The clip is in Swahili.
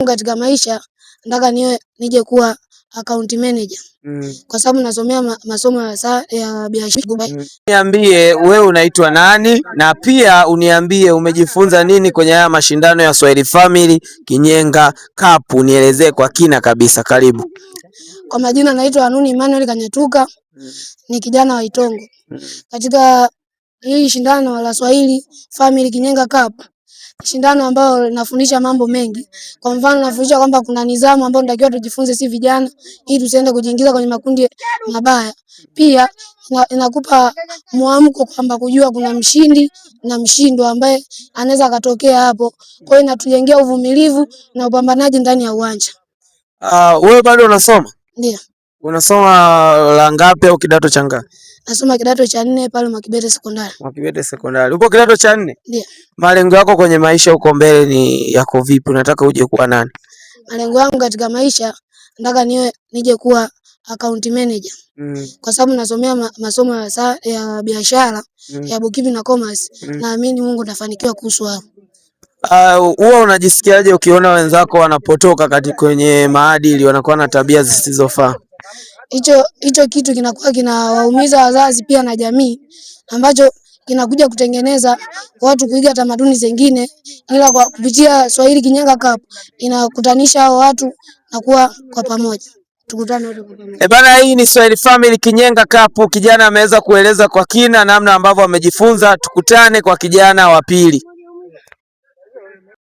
Katika maisha nataka nije kuwa account manager. Kwa sababu nasomea masomo ya biashara. Niambie wewe unaitwa nani, na pia uniambie umejifunza nini kwenye haya mashindano ya Swahili Family Kinyenga Cup. Nielezee kwa kina kabisa, karibu. Kwa majina naitwa Anuni Emmanuel Kanyatuka, ni kijana wa Itongo. Katika hii shindano la Swahili Family Kinyenga Cup, shindano ambalo linafundisha mambo mengi. Kwa mfano nafundisha kwamba kuna nidhamu ambayo tunatakiwa tujifunze si vijana, ili tusiende kujiingiza kwenye makundi mabaya. Pia inakupa mwamko kwamba kujua kuna mshindi na mshindwa ambaye anaweza katokea hapo. Kwa hiyo inatujengea uvumilivu na upambanaji ndani ya uwanja. Wewe bado unasoma? Ndio. Unasoma la ngapi au kidato cha ngapi? Nasoma kidato cha 4 pale Mwakibete Sekondari. Mwakibete Sekondari. Upo kidato cha 4? Ndio. Malengo yako kwenye maisha huko mbele ni yako vipi? Unataka uje kuwa nani? Malengo yangu katika maisha nataka nije kuwa account manager. Kwa sababu nasomea masomo ya biashara ya bookkeeping na commerce. Naamini Mungu atafanikiwa kuhusu hapo. Huwa unajisikiaje ukiona wenzako wanapotoka kwenye maadili, wanakuwa na tabia zisizofaa? Hicho kitu kinakuwa kinawaumiza wazazi pia na jamii, ambacho kinakuja kutengeneza watu kuiga tamaduni zingine, ila kwa kupitia Swahili Kinyenga Cup inakutanisha hao watu na kuwa kwa pamoja. Tukutane wote kwa pamoja. Bana, hii ni Swahili Family Kinyenga Cup. Kijana ameweza kueleza kwa kina namna ambavyo amejifunza. Tukutane kwa kijana wa pili.